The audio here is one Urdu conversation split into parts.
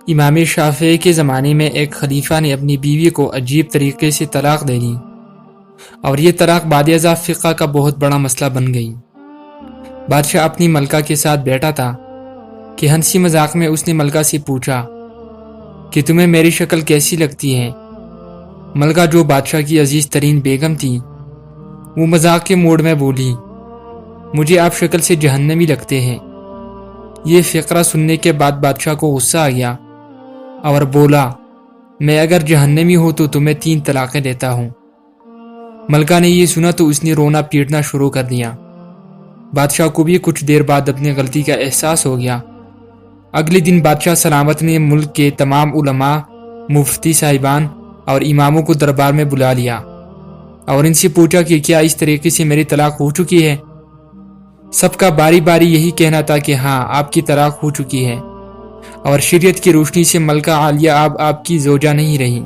امام شافعی کے زمانے میں ایک خلیفہ نے اپنی بیوی کو عجیب طریقے سے طلاق دے دی اور یہ طلاق بعد ازاں فقہ کا بہت بڑا مسئلہ بن گئی۔ بادشاہ اپنی ملکہ کے ساتھ بیٹھا تھا کہ ہنسی مذاق میں اس نے ملکہ سے پوچھا کہ تمہیں میری شکل کیسی لگتی ہے؟ ملکہ جو بادشاہ کی عزیز ترین بیگم تھی وہ مذاق کے موڈ میں بولی، مجھے آپ شکل سے جہنمی لگتے ہیں۔ یہ فقرہ سننے کے بعد بادشاہ کو غصہ آ گیا اور بولا، میں اگر جہنمی ہوں تو تمہیں 3 طلاقیں دیتا ہوں۔ ملکہ نے یہ سنا تو اس نے رونا پیٹنا شروع کر دیا۔ بادشاہ کو بھی کچھ دیر بعد اپنی غلطی کا احساس ہو گیا۔ اگلے دن بادشاہ سلامت نے ملک کے تمام علماء، مفتی صاحبان اور اماموں کو دربار میں بلا لیا اور ان سے پوچھا کہ کیا اس طریقے سے میری طلاق ہو چکی ہے؟ سب کا باری باری یہی کہنا تھا کہ ہاں، آپ کی طلاق ہو چکی ہے اور شریعت کی روشنی سے ملکہ عالیہ آپ کی زوجہ نہیں رہی۔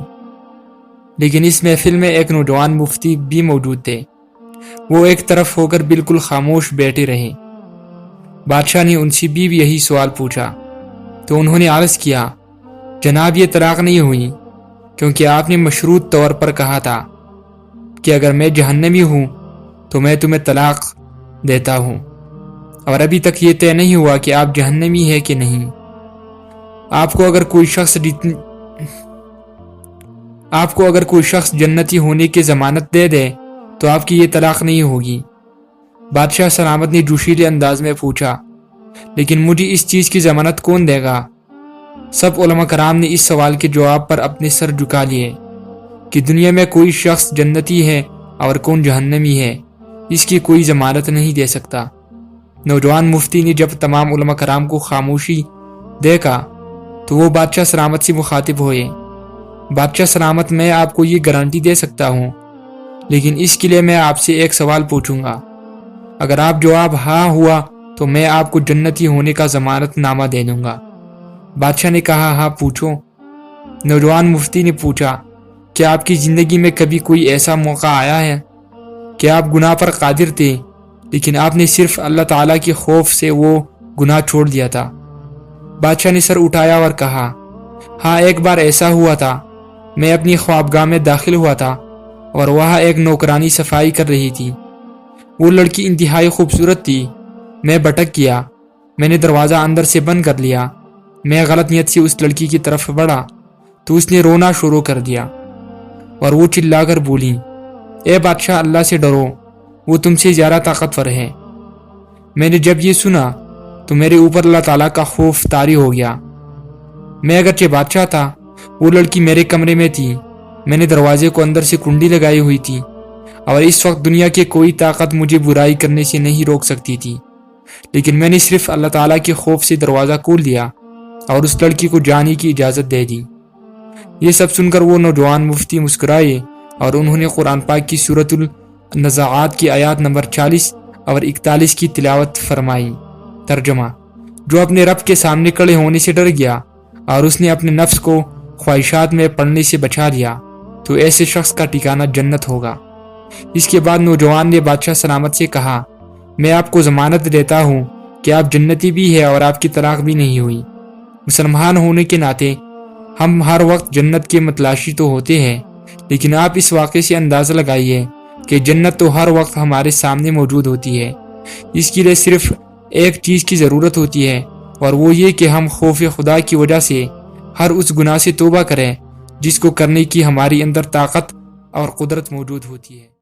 لیکن اس محفل میں ایک نوجوان مفتی بھی موجود تھے۔ وہ ایک طرف ہو کر بالکل خاموش بیٹھے رہے۔ بادشاہ نے ان سے بھی یہی سوال پوچھا تو انہوں نے عرض کیا، جناب یہ طلاق نہیں ہوئی کیونکہ آپ نے مشروط طور پر کہا تھا کہ اگر میں جہنمی ہوں تو میں تمہیں طلاق دیتا ہوں، اور ابھی تک یہ طے نہیں ہوا کہ آپ جہنمی ہے کہ نہیں۔ آپ کو اگر کوئی شخص جنتی ہونے کی ضمانت دے دے تو آپ کی یہ طلاق نہیں ہوگی۔ بادشاہ سلامت نے جوشیلے انداز میں پوچھا، لیکن مجھے اس چیز کی ضمانت کون دے گا؟ سب علماء کرام نے اس سوال کے جواب پر اپنے سر جھکا لیے کہ دنیا میں کوئی شخص جنتی ہے اور کون جہنمی ہے، اس کی کوئی ضمانت نہیں دے سکتا۔ نوجوان مفتی نے جب تمام علماء کرام کو خاموشی دیکھا تو وہ بادشاہ سلامت سے مخاطب ہوئے، بادشاہ سلامت، میں آپ کو یہ گارنٹی دے سکتا ہوں، لیکن اس کے لیے میں آپ سے ایک سوال پوچھوں گا۔ اگر آپ جواب ہاں ہوا تو میں آپ کو جنتی ہونے کا ضمانت نامہ دے دوں گا۔ بادشاہ نے کہا، ہاں پوچھو۔ نوجوان مفتی نے پوچھا، کیا آپ کی زندگی میں کبھی کوئی ایسا موقع آیا ہے کہ آپ گناہ پر قادر تھے لیکن آپ نے صرف اللہ تعالیٰ کے خوف سے وہ گناہ چھوڑ دیا تھا؟ بادشاہ نے سر اٹھایا اور کہا، ہاں ایک بار ایسا ہوا تھا۔ میں اپنی خوابگاہ میں داخل ہوا تھا اور وہاں ایک نوکرانی صفائی کر رہی تھی۔ وہ لڑکی انتہائی خوبصورت تھی۔ میں بھٹک گیا۔ میں نے دروازہ اندر سے بند کر لیا۔ میں غلط نیت سے اس لڑکی کی طرف بڑھا تو اس نے رونا شروع کر دیا اور وہ چلا کر بولی، اے بادشاہ، اللہ سے ڈرو، وہ تم سے زیادہ طاقتور ہے۔ میں نے جب یہ سنا تو میرے اوپر اللہ تعالیٰ کا خوف طاری ہو گیا۔ میں اگرچہ بادشاہ تھا، وہ لڑکی میرے کمرے میں تھی۔ میں نے دروازے کو اندر سے کنڈی لگائی ہوئی تھی اور اس وقت دنیا کی کوئی طاقت مجھے برائی کرنے سے نہیں روک سکتی تھی، لیکن میں نے صرف اللہ تعالیٰ کے خوف سے دروازہ کھول دیا اور اس لڑکی کو جانے کی اجازت دے دی۔ یہ سب سن کر وہ نوجوان مفتی مسکرائے اور انہوں نے قرآن پاک کی سورۃ النزاعات کی آیات نمبر 40 اور 41 کی تلاوت فرمائی۔ ترجمہ: جو اپنے رب کے سامنے کھڑے ہونے سے ڈر گیا اور اس نے اپنے نفس کو خواہشات میں پڑنے سے بچا لیا تو ایسے شخص کا ٹھکانہ جنت ہوگا۔ اس کے بعد نوجوان نے بادشاہ سلامت سے کہا، میں آپ کو ضمانت دیتا ہوں کہ آپ جنتی بھی ہے اور آپ کی طلاق بھی نہیں ہوئی۔ مسلمان ہونے کے ناطے ہم ہر وقت جنت کے متلاشی تو ہوتے ہیں، لیکن آپ اس واقعے سے اندازہ لگائیے کہ جنت تو ہر وقت ہمارے سامنے موجود ہوتی ہے۔ اس کے لیے صرف ایک چیز کی ضرورت ہوتی ہے، اور وہ یہ کہ ہم خوف خدا کی وجہ سے ہر اس گناہ سے توبہ کریں جس کو کرنے کی ہمارے اندر طاقت اور قدرت موجود ہوتی ہے۔